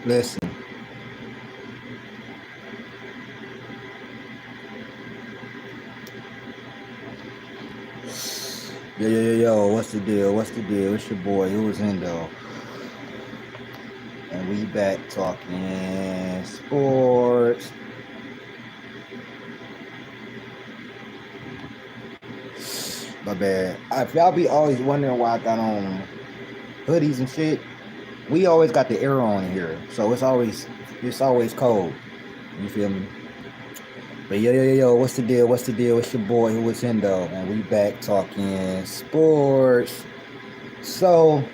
Listen. Yo, what's the deal? What's the deal? It's your boy, who was in though? And we back talking sports. My bad. If y'all be always wondering why I got on hoodies and shit, we always got the air on here. So it's always cold. You feel me? But yo, what's the deal? What's the deal? It's your boy, who was in though, and we back talking sports. So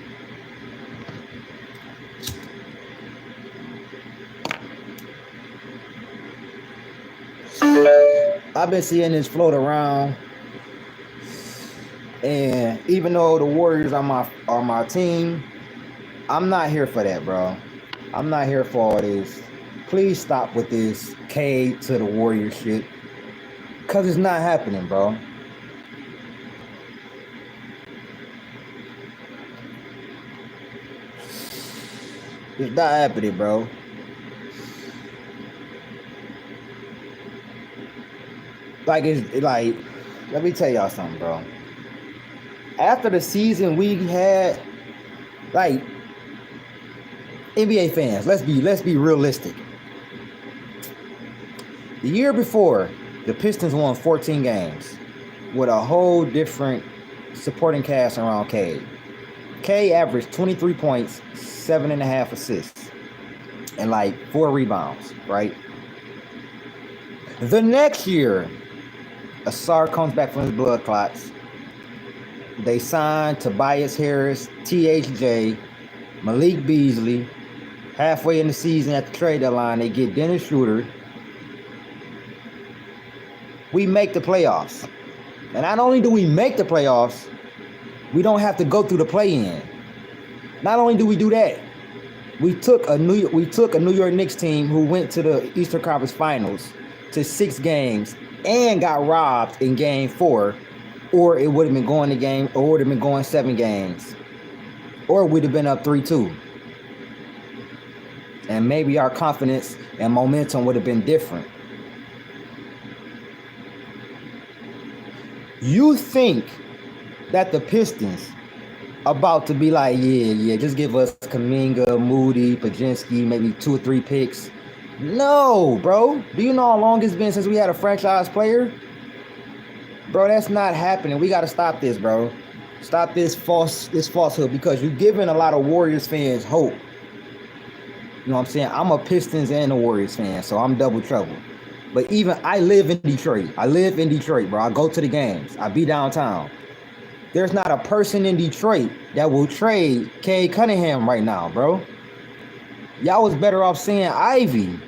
I've been seeing this float around, and even though the Warriors are my team, I'm not here for that, bro. I'm not here for all this. Please stop with this Cade to the Warriors shit, cause it's not happening, bro. It's not happening, bro. Like, let me tell y'all something, bro. After the season we had, like, NBA fans, let's be realistic. The year before, the Pistons won 14 games with a whole different supporting cast around Cade. Cade averaged 23 points, 7.5 assists, and like 4 rebounds, right? The next year, Asar comes back from his blood clots. They signed Tobias Harris, THJ, Malik Beasley. Halfway in the season at the trade deadline, they get Dennis Schroeder. We make the playoffs. And not only do we make the playoffs, we don't have to go through the play-in. Not only do we do that, we took a New York Knicks team who went to the Eastern Conference Finals to 6 games and got robbed in Game 4, or it would have been going to game, or would have been going 7 games, or we'd have been up 3-2. And maybe our confidence and momentum would have been different. You think that the Pistons about to be like, yeah, just give us Kuminga, Moody, Pajinski, maybe 2 or 3 picks? No, bro. Do you know how long it's been since we had a franchise player? Bro, that's not happening. We got to stop this, bro. Stop this falsehood, because you're giving a lot of Warriors fans hope. You know what I'm saying? I'm a Pistons and a Warriors fan, so I'm double trouble. But even I live in Detroit. Bro. I go to the games. I be downtown. There's not a person in Detroit that will trade Cade Cunningham right now, bro. Y'all was better off saying Ivy.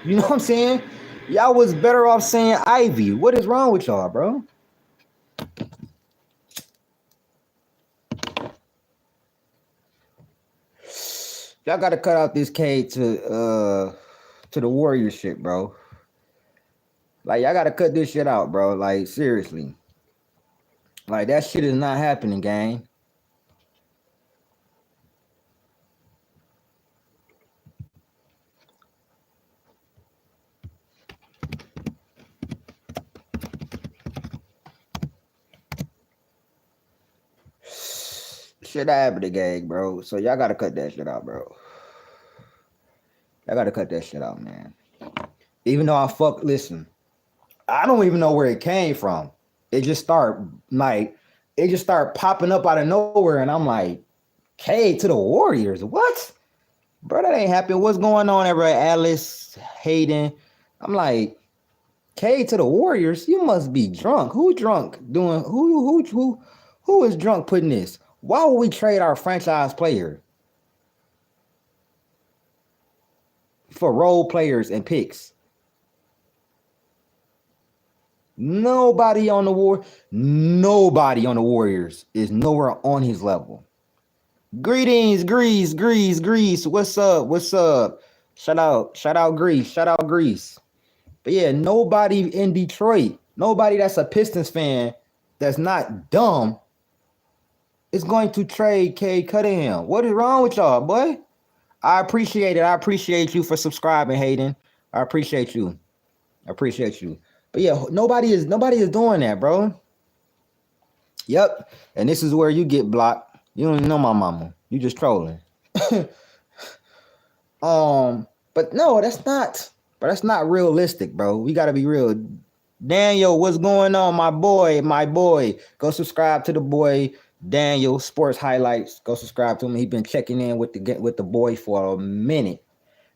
You know what I'm saying? Y'all was better off saying Ivy. What is wrong with y'all, bro? Y'all got to cut out this Cade to the Warriors shit, bro. Like, y'all got to cut this shit out, bro. Like, seriously. Like, that shit is not happening, gang. Shit happening, gang, bro. So y'all got to cut that shit out, bro. Y'all got to cut that shit out, man. Even though listen, I don't even know where it came from. It just started popping up out of nowhere, and I'm like, Cade to the Warriors? What? Bro, that ain't happened. What's going on there, bro? Alice, Hayden. I'm like, Cade to the Warriors? You must be drunk. Who drunk doing who is drunk putting this? Why would we trade our franchise player for role players and picks? Nobody on the Warriors is nowhere on his level. Greetings, Greece. What's up? Shout out Greece. But yeah, nobody in Detroit, nobody that's a Pistons fan that's not dumb is going to trade Cade Cunningham. What is wrong with y'all, boy? I appreciate it. I appreciate you for subscribing, Hayden. I appreciate you. I appreciate you. But yeah, nobody is doing that, bro. Yep. And this is where you get blocked. You don't even know my mama. You just trolling. But no, that's not realistic, bro. We gotta be real. Daniel, what's going on, my boy? My boy. Go subscribe to the boy Daniel Sports Highlights. Go subscribe to him. He's been checking in with the boy for a minute.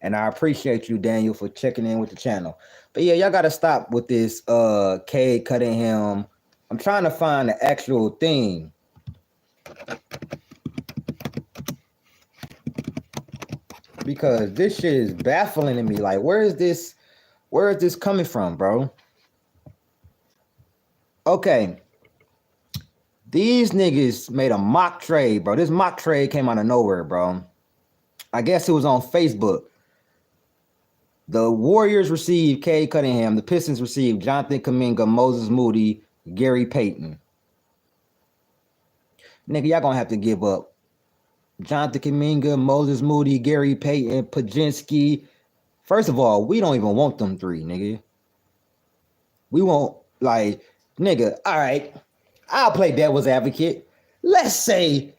And I appreciate you, Daniel, for checking in with the channel. But yeah, y'all gotta stop with this Cade cutting him. I'm trying to find the actual thing. Because this shit is baffling to me. Like, where is this coming from, bro? Okay. These niggas made a mock trade, bro. This mock trade came out of nowhere, bro. I guess it was on Facebook. The Warriors received Cade Cunningham. The Pistons received Jonathan Kuminga, Moses Moody, Gary Payton. Nigga, y'all gonna have to give up Jonathan Kuminga, Moses Moody, Gary Payton, Pajinski. First of all, we don't even want them three, nigga. We want, like, nigga, all right, I'll play devil's advocate. Let's say,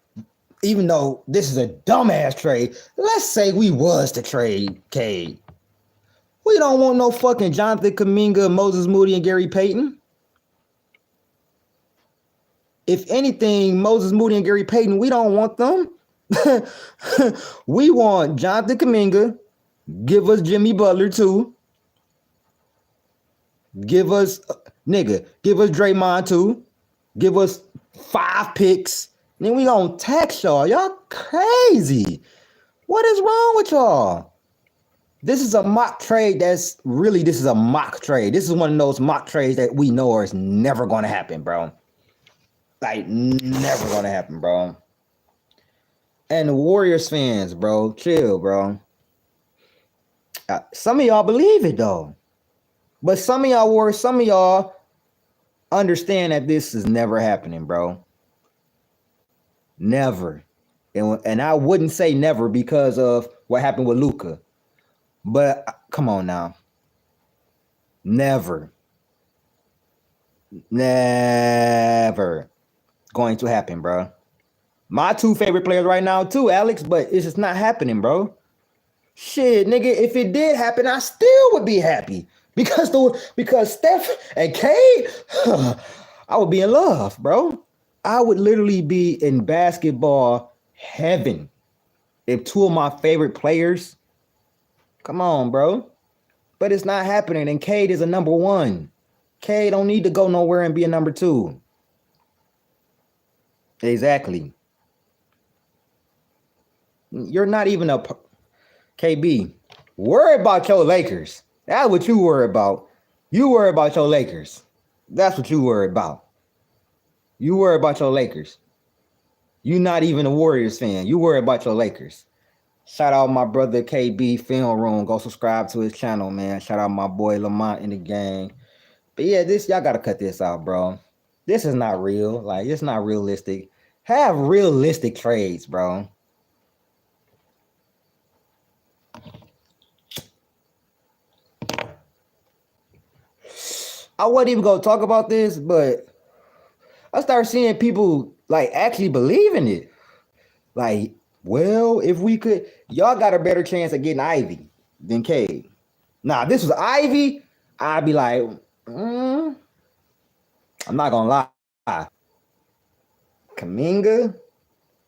even though this is a dumbass trade, let's say we was to trade Cade. We don't want no fucking Jonathan Kuminga, Moses Moody, and Gary Payton. If anything, Moses Moody and Gary Payton, we don't want them. We want Jonathan Kuminga. Give us Jimmy Butler too. Give us Draymond too. Give us 5 picks. Then we gonna tax y'all. Y'all crazy. What is wrong with y'all? This is a mock trade. This is a mock trade. This is one of those mock trades that we know is never gonna happen, bro. Like, never gonna happen, bro. And the Warriors fans, bro, chill, bro. Some of y'all believe it though, but some of y'all understand that this is never happening, bro. Never. And I wouldn't say never because of what happened with Luka, but come on now. Never going to happen, bro. My 2 favorite players right now too, Alex, but it's just not happening, bro. Shit, nigga, if it did happen, I still would be happy. Because Steph and Cade, I would be in love, bro. I would literally be in basketball heaven if 2 of my favorite players, come on, bro. But it's not happening, and Cade is a number 1. Cade don't need to go nowhere and be a number 2. Exactly. You're not even a KB. Worry about your Lakers. That's what you worry about. You worry about your Lakers. That's what you worry about. You worry about your Lakers. You're not even a Warriors fan. You worry about your Lakers. Shout out my brother KB Film Room. Go subscribe to his channel, man. Shout out my boy Lamont in the gang. But yeah, y'all gotta cut this out, bro. This is not real. Like, it's not realistic. Have realistic trades, bro. I wasn't even gonna talk about this, but I started seeing people like actually believe in it. Like, well, if we could, y'all got a better chance of getting Ivy than Cade. Now, if this was Ivy, I'd be like, I'm not gonna lie. Kuminga,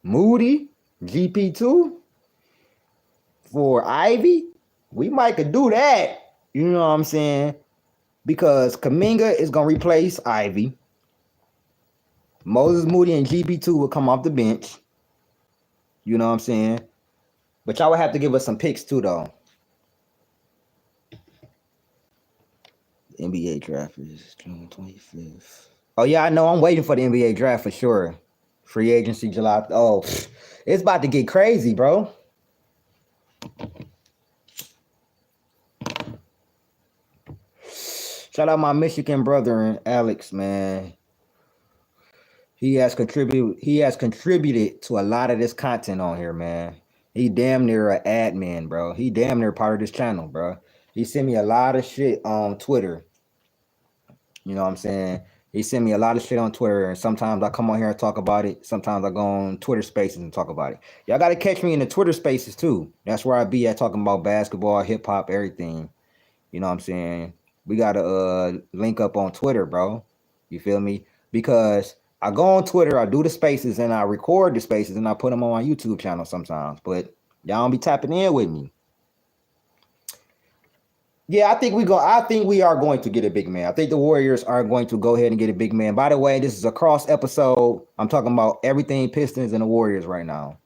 Moody, GP2 for Ivy, we might could do that. You know what I'm saying? Because Kuminga is gonna replace Ivy. Moses Moody and GP2 will come off the bench. You know what I'm saying? But y'all would have to give us some picks too, though. The NBA draft is June 25th. Oh, yeah, I know. I'm waiting for the NBA draft for sure. Free agency July. Oh, it's about to get crazy, bro. Shout out my Michigan brother, Alex, man. He has contributed to a lot of this content on here, man. He damn near an admin, bro. He damn near part of this channel, bro. He sent me a lot of shit on Twitter. You know what I'm saying? He sent me a lot of shit on Twitter, and sometimes I come on here and talk about it. Sometimes I go on Twitter Spaces and talk about it. Y'all got to catch me in the Twitter Spaces too. That's where I be at, talking about basketball, hip hop, everything. You know what I'm saying? We got to link up on Twitter, bro. You feel me? Because I go on Twitter, I do the spaces, and I record the spaces, and I put them on my YouTube channel sometimes. But y'all don't be tapping in with me. Yeah, I think we are going to get a big man. I think the Warriors are going to go ahead and get a big man. By the way, this is a cross episode. I'm talking about everything Pistons and the Warriors right now.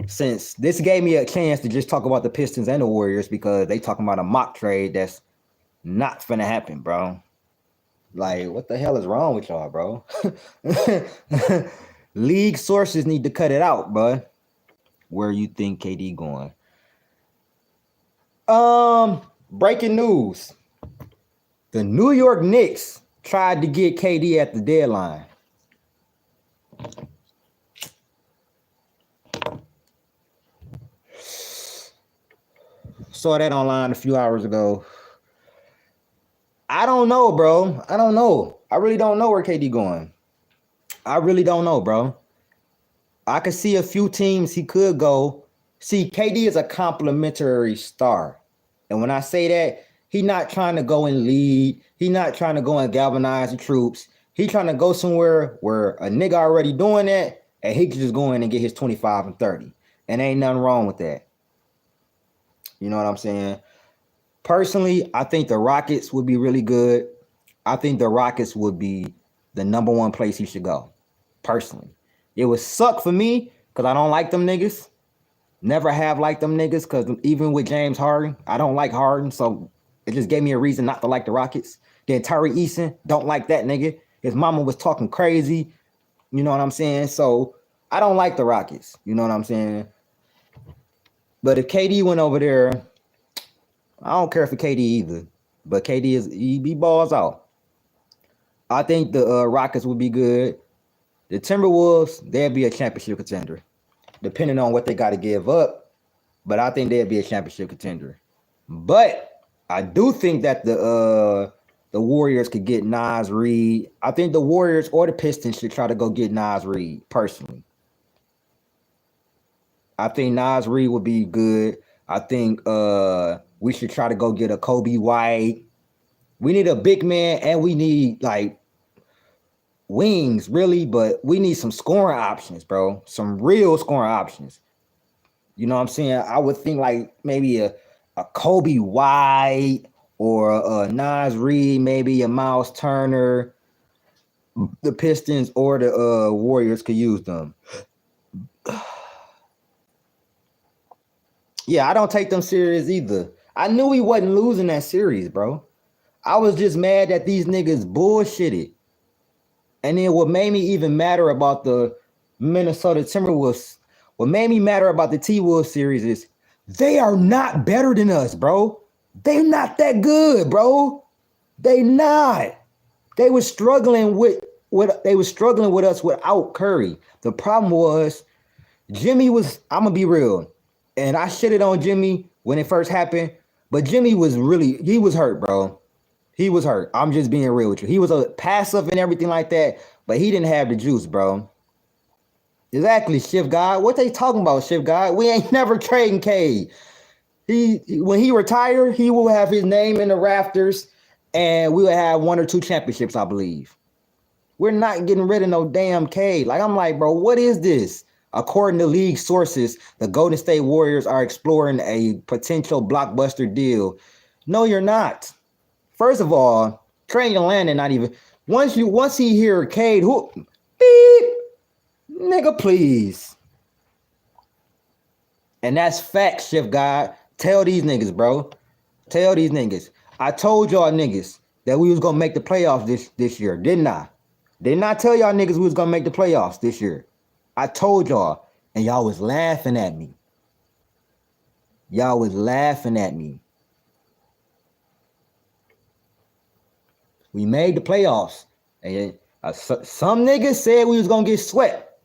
Since this gave me a chance to just talk about the Pistons and the Warriors, because they talking about a mock trade that's not finna happen, bro. Like, what the hell is wrong with y'all, bro? League sources need to cut it out, bro. Where you think KD going? Breaking news. The New York Knicks tried to get KD at the deadline. Saw that online a few hours ago. I don't know, bro. I don't know. I really don't know where KD going. I really don't know, bro. I could see a few teams he could go. See, KD is a complimentary star. And when I say that, he not trying to go and lead. He not trying to go and galvanize the troops. He trying to go somewhere where a nigga already doing that, and he can just go in and get his 25 and 30. And ain't nothing wrong with that. You know what I'm saying? Personally, I think the Rockets would be really good. I think the Rockets would be the number one place he should go. Personally. It would suck for me because I don't like them niggas. Never have liked them niggas, because even with James Harden, I don't like Harden, so it just gave me a reason not to like the Rockets. Then Tyree Eason, don't like that nigga. His mama was talking crazy. You know what I'm saying? So I don't like the Rockets. You know what I'm saying? But if KD went over there, I don't care for KD either. But KD he balls out. I think the Rockets would be good. The Timberwolves, they'd be a championship contender, depending on what they got to give up. But I think they'd be a championship contender. But I do think that the Warriors could get Naz Reid. I think the Warriors or the Pistons should try to go get Naz Reid, personally. I think Naz Reid would be good. I think we should try to go get a Kobe White. We need a big man, and we need like wings, really, but we need some scoring options, bro. Some real scoring options. You know what I'm saying? I would think like maybe a Kobe White or a Naz Reid, maybe a Miles Turner. The Pistons or the Warriors could use them. Yeah, I don't take them serious either. I knew he wasn't losing that series, bro. I was just mad that these niggas bullshitted. And then what made me even madder about the Minnesota Timberwolves, what made me madder about the T-Wolves series is they are not better than us, bro. They're not that good, bro. They not. They were struggling with us without Curry. The problem was Jimmy was, I'm gonna be real, and I shitted on Jimmy when it first happened, but Jimmy was he was hurt, bro. He was hurt. I'm just being real with you. He was a passive and everything like that, but he didn't have the juice, bro. Exactly, Shift God. What they talking about, Shift God? We ain't never trading Cade. When he retire, he will have his name in the rafters, and we will have 1 or 2 championships, I believe. We're not getting rid of no damn Cade. Like, I'm like, bro, what is this? According to league sources, the Golden State Warriors are exploring a potential blockbuster deal. No, you're not. First of all, Trey Landon not even. Once he hear Cade, who beep, nigga, please. And that's facts, Shift God. Tell these niggas, bro. Tell these niggas. I told y'all niggas that we was gonna make the playoffs this year, didn't I? Didn't I tell y'all niggas we was gonna make the playoffs this year? I told y'all, and y'all was laughing at me. Y'all was laughing at me. We made the playoffs, and some niggas said we was gonna get swept.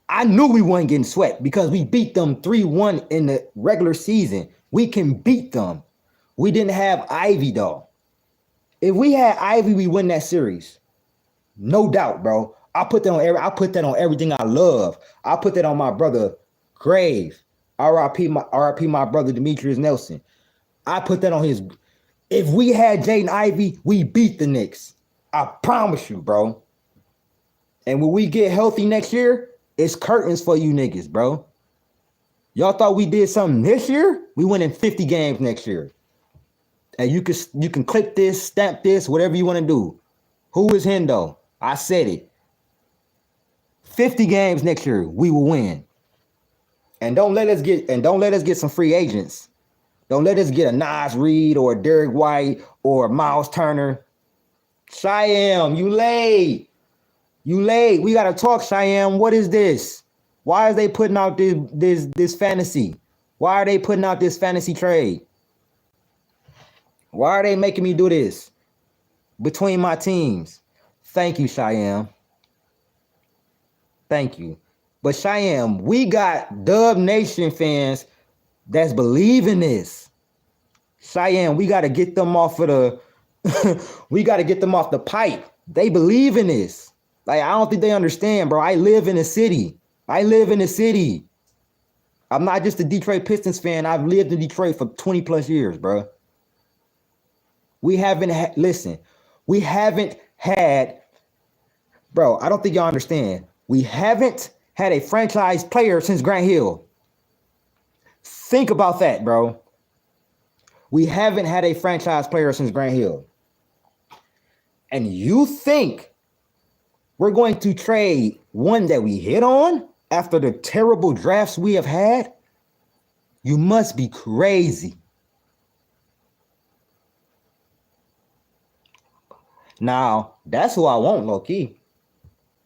I knew we weren't getting swept because we beat them 3-1 in the regular season. We can beat them. We didn't have Ivy though. If we had Ivy, we win that series. No doubt, bro. I put that on everything I love. I put that on my brother grave. R.I.P. my brother Demetrius Nelson. I put that on his. If we had Jaden Ivey, we beat the Knicks. I promise you, bro. And when we get healthy next year, it's curtains for you niggas, bro. Y'all thought we did something this year? We win in 50 games next year. And you can click this, stamp this, whatever you want to do. Who is Hendo? I said it. 50 games next year, we will win. And don't let us get some free agents. Don't let us get a Nas Reed or a Derek White or a Miles Turner. Cheyenne, you late. You late. We gotta talk, Cheyenne. What is this? Why are they putting out this fantasy? Why are they putting out this fantasy trade? Why are they making me do this between my teams? Thank you, Cheyenne. Thank you. But Cheyenne, we got Dub Nation fans that's believing this. Cheyenne, we got to get them off of the we got to get them off the pipe. They believe in this. Like, I don't think they understand, bro. I live in the city. I'm not just a Detroit Pistons fan. I've lived in Detroit for 20 plus years, bro. We haven't had, bro, I don't think y'all understand. We haven't had a franchise player since Grant Hill. Think about that, bro. We haven't had a franchise player since Grant Hill. And you think we're going to trade one that we hit on after the terrible drafts we have had? You must be crazy. Now, that's who I want, low-key.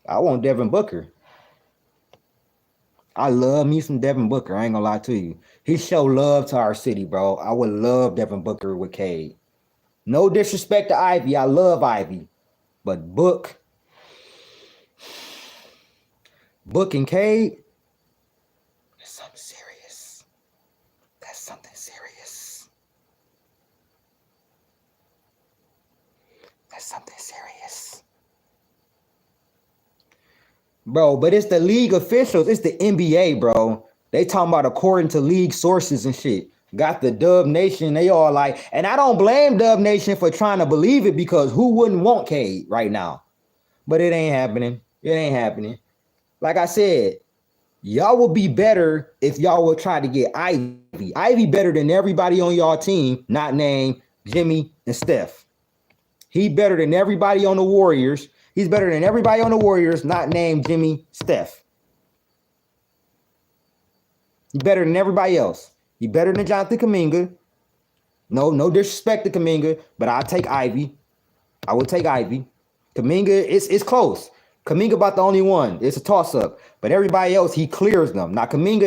I want Devin Booker. I love me some Devin Booker. I ain't gonna lie to you. He showed love to our city, bro. I would love Devin Booker with Cade. No disrespect to Ivy. I love Ivy. But Book and Cade, that's something serious. That's something serious. That's something serious. Bro, but it's the league officials. It's the NBA, bro. They talking about according to league sources and shit. Got the Dub Nation. They all like, and I don't blame Dub Nation for trying to believe it because who wouldn't want Cade right now? But it ain't happening. It ain't happening. Like I said, y'all will be better if y'all will try to get Ivy. Ivy better than everybody on y'all team, not named Jimmy and Steph. He better than everybody on the Warriors. He's better than everybody on the Warriors, not named Jimmy, Steph. He's better than everybody else. He's better than Jonathan Kuminga. No disrespect to Kuminga, but I'll take Ivy. I will take Ivy. Kuminga, it's close. Kuminga about the only one. It's a toss-up. But everybody else, he clears them. Now, Kuminga,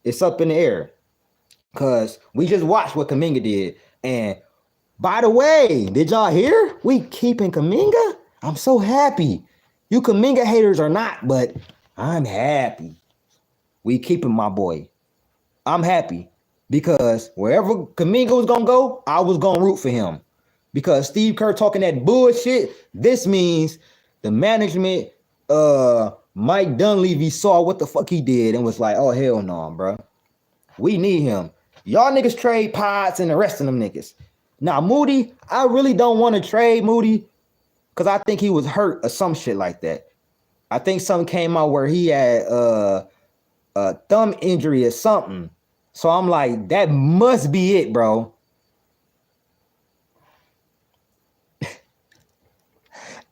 it's up in the air. Because we just watched what Kuminga did. And by the way, did y'all hear? We keeping Kuminga? I'm so happy. You Kuminga haters are not, but I'm happy. We keeping my boy. I'm happy. Because wherever Kuminga was going to go, I was going to root for him. Because Steve Kerr talking that bullshit, this means the management, Mike Dunleavy saw what the fuck he did and was like, oh, hell no, bro. We need him. Y'all niggas trade Pods and the rest of them niggas. Now, Moody, I really don't want to trade Moody because I think he was hurt or some shit like that. I think something came out where he had a thumb injury or something. So I'm like, that must be it, bro.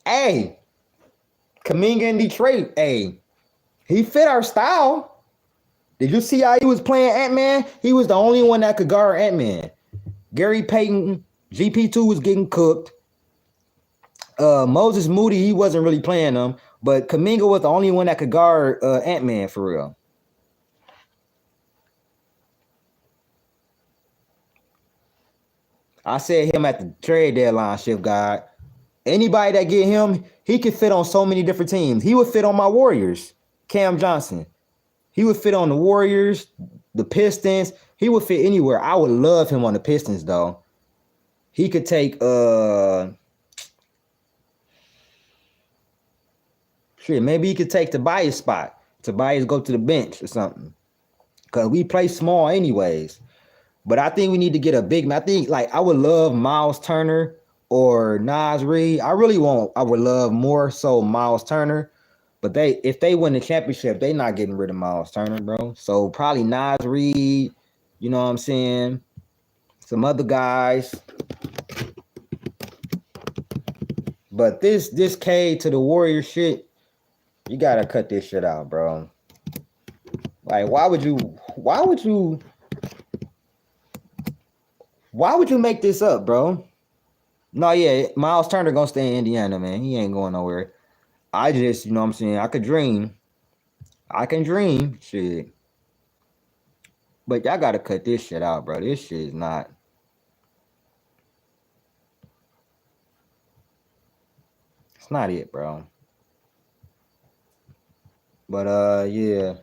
Hey, Kuminga in Detroit, hey, he fit our style. Did you see how he was playing Ant-Man? He was the only one that could guard Ant-Man. Gary Payton, GP2 was getting cooked. Moses Moody, he wasn't really playing them, but Kuminga was the only one that could guard Ant-Man for real. I said him at the trade deadline, Shift God. Anybody that get him, he can fit on so many different teams. He would fit on my Warriors. Cam Johnson. He would fit on the Warriors, the Pistons. He would fit anywhere. I would love him on the Pistons, though. He could take maybe he could take Tobias' spot. Tobias go to the bench or something. Cause we play small anyways. But I think we need to get a big man. I think I would love Miles Turner or Nas Reed. I would love more so Miles Turner. But if they win the championship, they not getting rid of Miles Turner, bro. So probably Nas Reed, you know what I'm saying? Some other guys. But this Cade to the Warriors shit, you gotta cut this shit out, bro. Like, why would you make this up, bro? No, yeah, Miles Turner gonna stay in Indiana, man. He ain't going nowhere. I just, you know what I'm saying? I can dream, shit. But y'all gotta cut this shit out, bro. This shit is not. It's not it, bro. But yeah.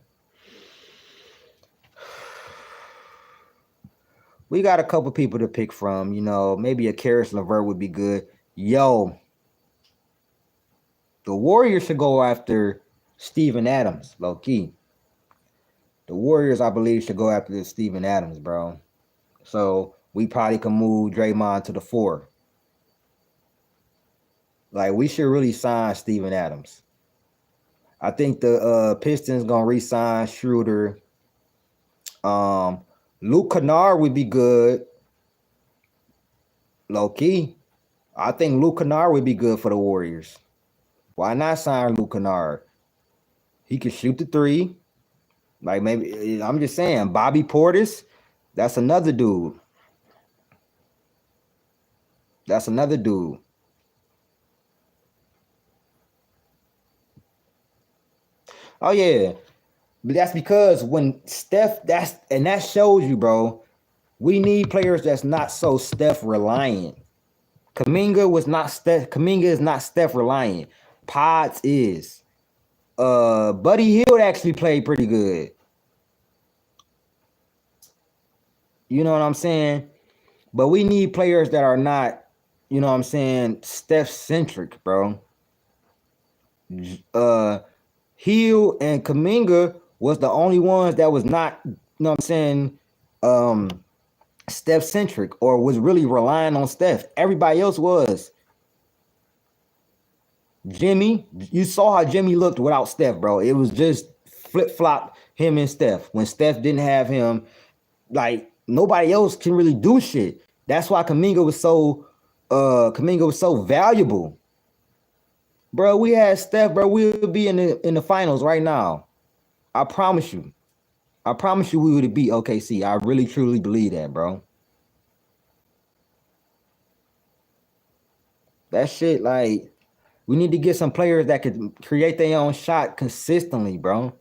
We got a couple people to pick from, you know, maybe a Karis LeVert would be good. Yo, the Warriors should go after Steven Adams, low key. The Warriors, I believe, should go after Steven Adams, bro. So we probably can move Draymond to the 4. Like, we should really sign Steven Adams. I think the Pistons gonna re-sign Schroeder. Luke Kennard would be good. Low key. I think Luke Kennard would be good for the Warriors. Why not sign Luke Kennard? He could shoot the 3. Like, maybe, I'm just saying, Bobby Portis, that's another dude. Oh, yeah. But that's because when Steph, that shows you, bro, we need players that's not so Steph reliant. Kuminga is not Steph reliant. Potts is. Buddy Hield actually played pretty good. You know what I'm saying? But we need players that are not, you know what I'm saying, Steph-centric, bro. Hield and Kuminga was the only ones that was not, you know what I'm saying, Steph-centric or was really relying on Steph. Everybody else was. Jimmy, you saw how Jimmy looked without Steph, bro. It was just flip-flop him and Steph. When Steph didn't have him, like, nobody else can really do shit. That's why Kuminga was so valuable. Bro, we had Steph, bro. We'll be in the finals right now. I promise you. We would beat OKC. I really truly believe that, bro. That shit, like, we need to get some players that could create their own shot consistently, bro.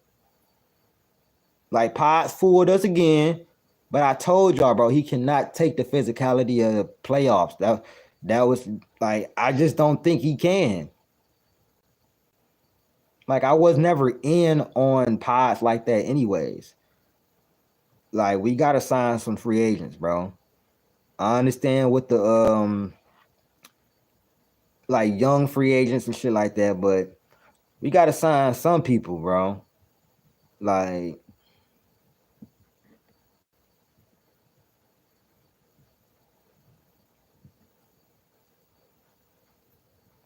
Like, Potts fooled us again, but I told y'all, bro, he cannot take the physicality of the playoffs. That was, like, I just don't think he can. Like, I was never in on Potts like that anyways. Like, we got to sign some free agents, bro. I understand with the, like, young free agents and shit like that, but we got to sign some people, bro. Like,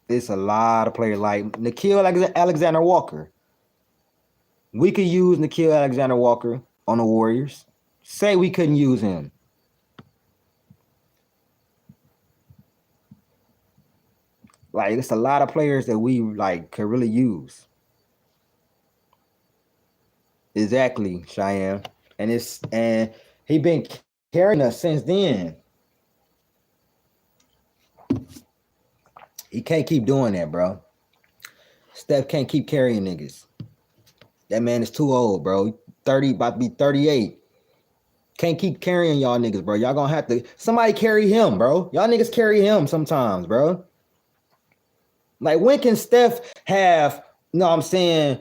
it's a lot of players. Like, Nikhil Alexander Walker. We could use Nikhil Alexander Walker on the Warriors. Say we couldn't use him. Like, it's a lot of players that we, like, could really use. Exactly, Cheyenne. And he been carrying us since then. He can't keep doing that, bro. Steph can't keep carrying niggas. That man is too old, bro. 30, about to be 38. Can't keep carrying y'all niggas, bro. Y'all gonna have to, somebody carry him, bro. Y'all niggas carry him sometimes, bro. Like, when can Steph have, you know what I'm saying,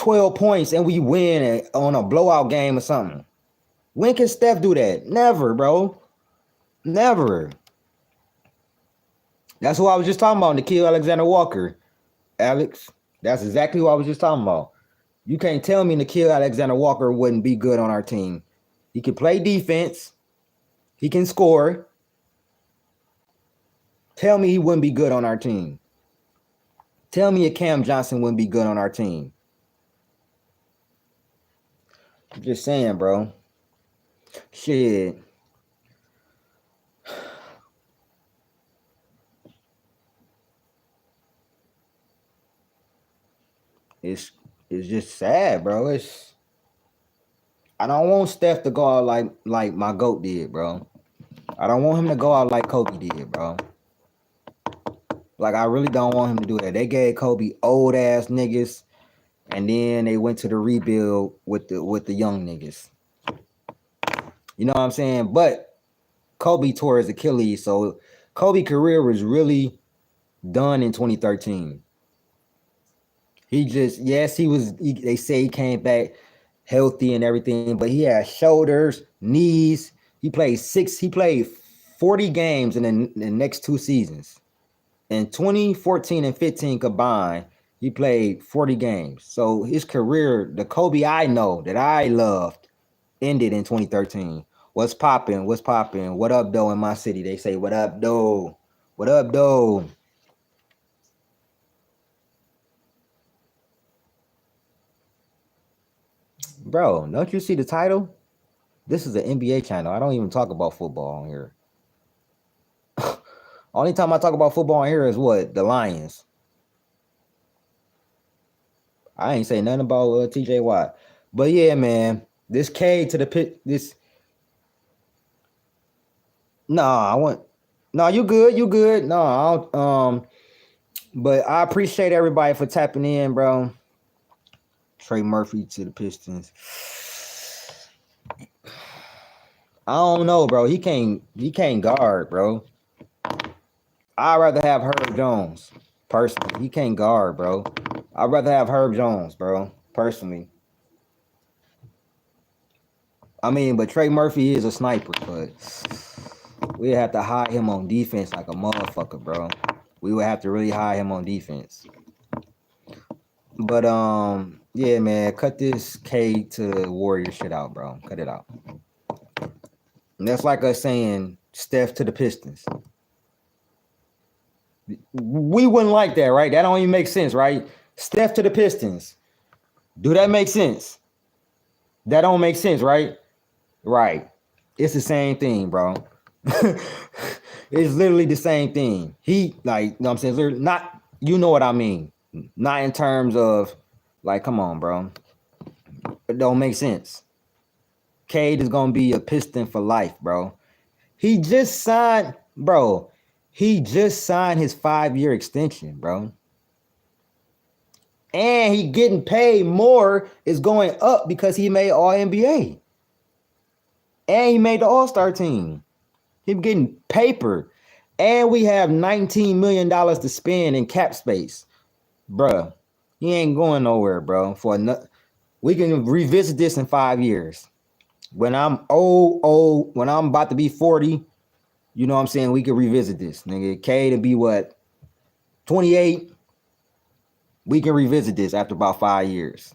12 points and we win on a blowout game or something. When can Steph do that? Never, bro. Never. That's who I was just talking about, Nikhil Alexander Walker. Alex, that's exactly what I was just talking about. You can't tell me Nikhil Alexander Walker wouldn't be good on our team. He can play defense. He can score. Tell me he wouldn't be good on our team. Tell me a Cam Johnson wouldn't be good on our team. I'm just saying, bro. Shit. It's just sad, bro. I don't want Steph to go out like my GOAT did, bro. I don't want him to go out like Kobe did, bro. Like, I really don't want him to do that. They gave Kobe old ass niggas, and then they went to the rebuild with the young niggas. You know what I'm saying? But Kobe tore his Achilles, so Kobe's career was really done in 2013. He just, yes, they say he came back healthy and everything, but he had shoulders, knees. He played 40 games in the next 2 seasons. In 2014 and 15 combined, he played 40 games. So his career, the Kobe I know that I loved, ended in 2013. What's popping? What's popping? What up, though, in my city? They say, what up, though? What up, though? Bro, don't you see the title? This is an NBA channel. I don't even talk about football on here. Only time I talk about football on here is what? The Lions. I ain't say nothing about TJ Watt. But yeah, man, this Cade to the pit. Nah, you good, you good. No, I don't, but I appreciate everybody for tapping in, bro. Trey Murphy to the Pistons. I don't know, bro. He can't guard, bro. I'd rather have Herb Jones, personally. He can't guard, bro. I'd rather have Herb Jones, bro, personally. I mean, but Trey Murphy is a sniper, but we'd have to hide him on defense like a motherfucker, bro. We would have to really hide him on defense. But yeah, man, cut this Cade to Warrior shit out, bro. Cut it out. And that's like us saying Steph to the Pistons. We wouldn't like that, right? That don't even make sense, right? Steph to the Pistons. Do that make sense? That don't make sense, right? Right. It's the same thing, bro. It's literally the same thing. He, like, you know what I'm saying? Literally not, you know what I mean. Not in terms of, like, come on, bro. It don't make sense. Cade is going to be a Piston for life, bro. He just signed, bro. He just signed his 5-year extension, bro. And he getting paid more, is going up because he made All-NBA. And he made the All-Star team. He getting paper. And we have $19 million to spend in cap space. Bruh, he ain't going nowhere, bro. We can revisit this in 5 years. When I'm old, when I'm about to be 40, you know what I'm saying? We can revisit this, nigga. Cade to be what? 28. We can revisit this after about 5 years.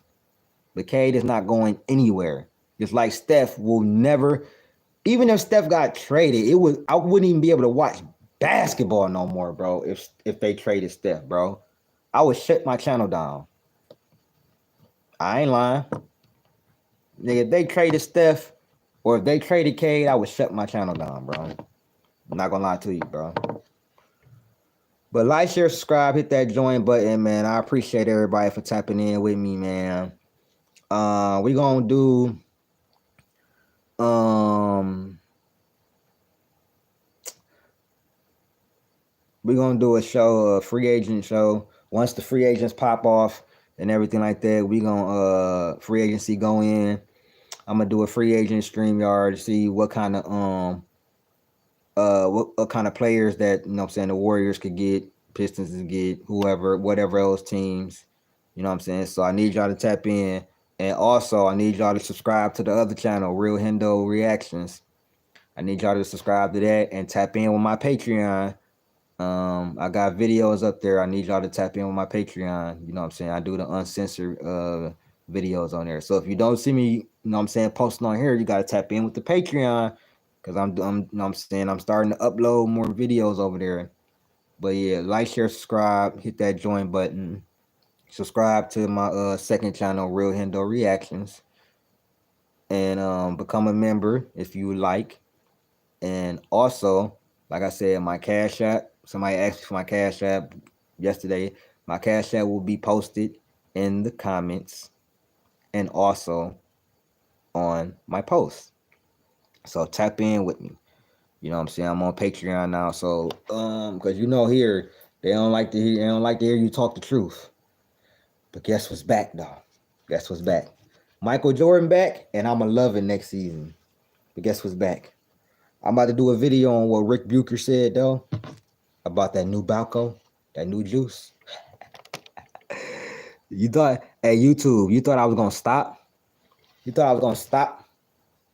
But Cade is not going anywhere. Just like Steph will never, even if Steph got traded, I wouldn't even be able to watch basketball no more, bro. If they traded Steph, bro, I would shut my channel down. I ain't lying. Nigga, if they traded Steph or if they traded Cade, I would shut my channel down, bro. I'm not gonna lie to you, bro. But like, share, subscribe, hit that join button, man. I appreciate everybody for tapping in with me, man. We gonna do we're gonna do a show, a free agent show. Once the free agents pop off and everything like that, we gonna free agency go in. I'm gonna do a free agent StreamYard to see what kind of what kind of players that, you know what I'm saying, the Warriors could get, Pistons could get, whoever, whatever else teams. You know what I'm saying? So I need y'all to tap in. And also, I need y'all to subscribe to the other channel, Real Hendo Reactions. I need y'all to subscribe to that and tap in with my Patreon. I got videos up there. I need y'all to tap in with my Patreon. You know what I'm saying? I do the uncensored videos on there. So if you don't see me, you know what I'm saying, posting on here, you gotta tap in with the Patreon. Cause I'm you know what I'm saying, I'm starting to upload more videos over there. But yeah, like, share, subscribe, hit that join button. Subscribe to my second channel, Real Hendo Reactions. And become a member if you would like. And also, like I said, my Cash App, somebody asked me for my Cash App yesterday. My Cash App will be posted in the comments and also on my post. So tap in with me. You know what I'm saying? I'm on Patreon now. So because you know here, they don't like to hear you talk the truth. But guess what's back, dog? Guess what's back? Michael Jordan back, and I'ma love it next season. But guess what's back? I'm about to do a video on what Rick Bucher said though about that new Balco, that new juice. You thought, hey YouTube, you thought I was gonna stop? You thought I was gonna stop?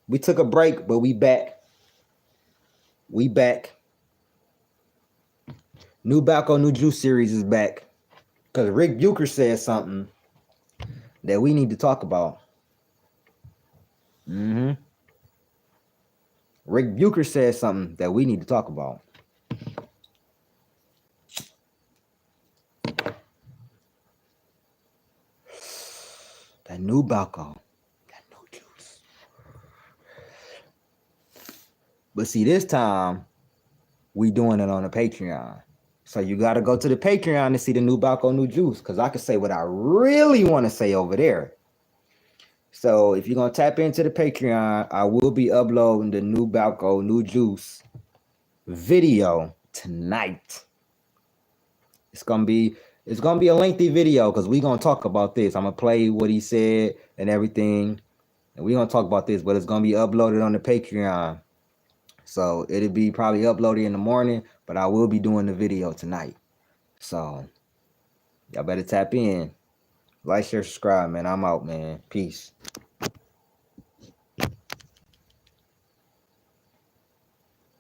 We took a break, but we back. We back. New Balco, new juice series is back. Cause Rick Bucher said something that we need to talk about. Rick Bucher said something that we need to talk about. That new Balco. That new juice. But see, this time, we doing it on the Patreon. So you got to go to the Patreon to see the new Balco, new juice. Because I can say what I really want to say over there. So if you're going to tap into the Patreon, I will be uploading the new Balco, new juice video tonight. It's gonna be a lengthy video because we're gonna talk about this. I'm gonna play what he said and everything, and we're gonna talk about this, but it's gonna be uploaded on the Patreon. So it'll be probably uploaded in the morning, but I will be doing the video tonight. So y'all better tap in. Like, share, subscribe, man. I'm out, man. Peace.